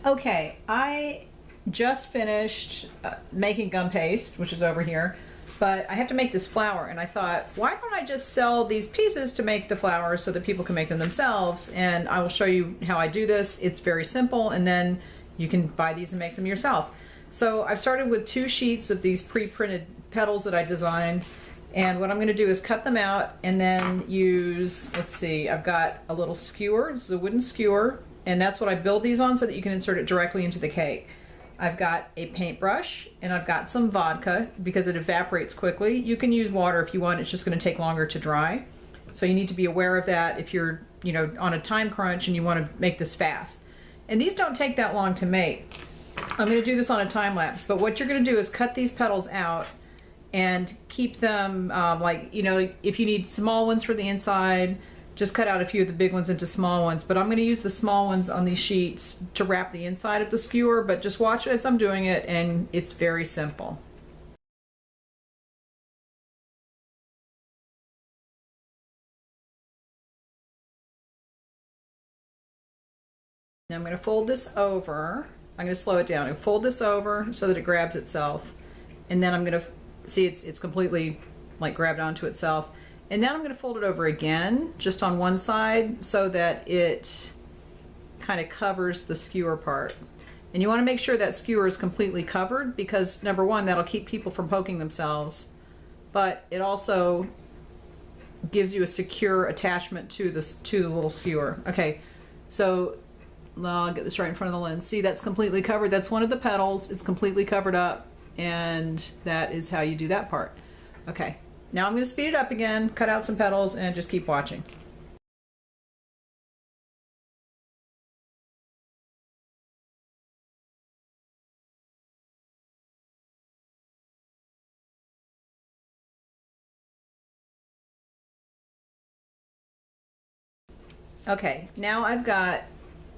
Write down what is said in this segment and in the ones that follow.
Okay, I just finished making gum paste, which is over here, but I have to make this flower, and I thought, why don't I just sell these pieces to make the flowers so that people can make them themselves? And I will show you how I do this. It's very simple, and then you can buy these and make them yourself. So I've started with 2 sheets of these pre-printed petals that I designed, and what I'm going to do is cut them out and then use, let's see, I've got a little skewer. This is a wooden skewer, and that's what I build these on so that you can insert it directly into the cake. I've got a paintbrush, and I've got some vodka because it evaporates quickly. You can use water if you want, it's just going to take longer to dry. So you need to be aware of that if you're, on a time crunch and you want to make this fast. And these don't take that long to make. I'm going to do this on a time lapse, but what you're going to do is cut these petals out and keep them if you need small ones for the inside, just cut out a few of the big ones into small ones. But I'm going to use the small ones on these sheets to wrap the inside of the skewer, but just watch as I'm doing it, and it's very simple. Now I'm going to fold this over. I'm going to slow it down and fold this over so that it grabs itself. And then I'm going to see it's completely grabbed onto itself. And now I'm going to fold it over again, just on one side, so that it kind of covers the skewer part. And you want to make sure that skewer is completely covered because, number one, that'll keep people from poking themselves, but it also gives you a secure attachment to the little skewer. Okay, so I'll get this right in front of the lens. See, that's completely covered. That's one of the petals. It's completely covered up, and that is how you do that part. Okay. Now I'm going to speed it up again, cut out some petals, and just keep watching. Okay, now I've got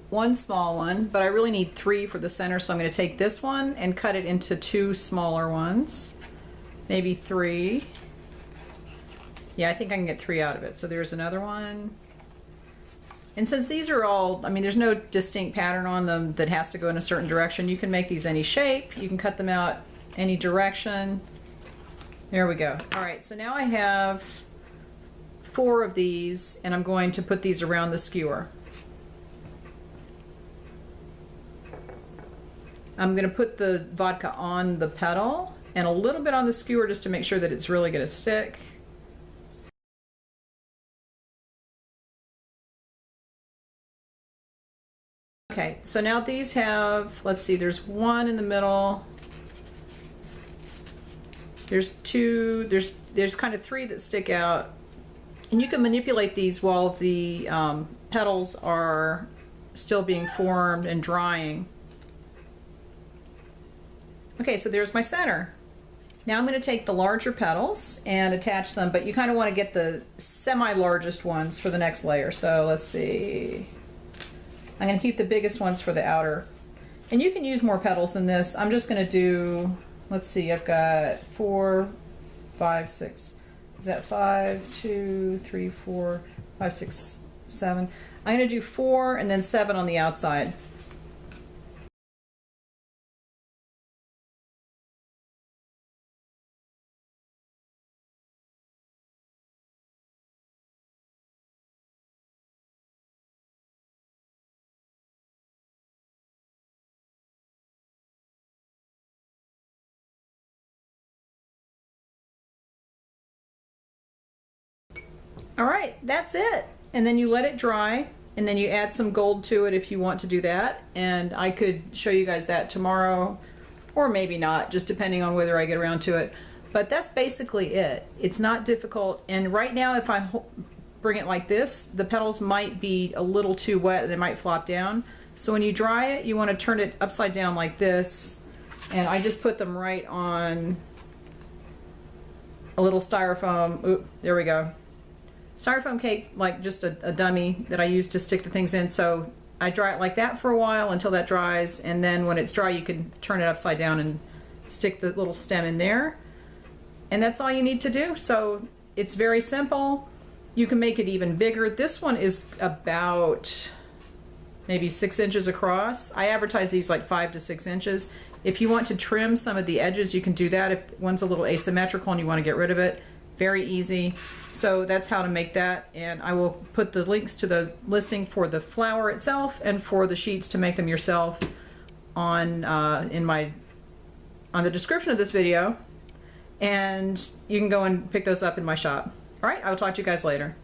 one small one, but I really need 3 for the center, so I'm going to take this one and cut it into 2 smaller ones, maybe 3. Yeah, I think I can get 3 out of it. So there's another one. And since these are all, there's no distinct pattern on them that has to go in a certain direction, you can make these any shape. You can cut them out any direction. There we go. All right, so now I have 4 of these, and I'm going to put these around the skewer. I'm going to put the vodka on the petal and a little bit on the skewer just to make sure that it's really going to stick. Okay, so now these have, let's see, there's 1 in the middle. There's 2, there's kind of 3 that stick out. And you can manipulate these while the petals are still being formed and drying. Okay, so there's my center. Now I'm going to take the larger petals and attach them, but you kind of want to get the semi-largest ones for the next layer. So let's see. I'm going to keep the biggest ones for the outer. And you can use more petals than this. I'm just going to do, let's see, I've got 4, 5, 6. Is that 5, 2, 3, 4, 5, 6, 7? I'm going to do 4 and then 7 on the outside. All right, that's it. And then you let it dry, and then you add some gold to it if you want to do that. And I could show you guys that tomorrow, or maybe not, just depending on whether I get around to it. But that's basically it. It's not difficult. And right now, if I bring it like this, the petals might be a little too wet and they might flop down. So when you dry it, you want to turn it upside down like this. And I just put them right on a little styrofoam. Oop, there we go. Styrofoam cake, like just a dummy that I use to stick the things in. So I dry it like that for a while until that dries, and then when it's dry you can turn it upside down and stick the little stem in there. And that's all you need to do. So it's very simple. You can make it even bigger. This one is about maybe 6 inches across. I advertise these like 5 to 6 inches. If you want to trim some of the edges, you can do that. If one's a little asymmetrical and you want to get rid of it, very easy. So that's how to make that, and I will put the links to the listing for the flower itself and for the sheets to make them yourself on the description of this video, and you can go and pick those up in my shop. All right, I will talk to you guys later.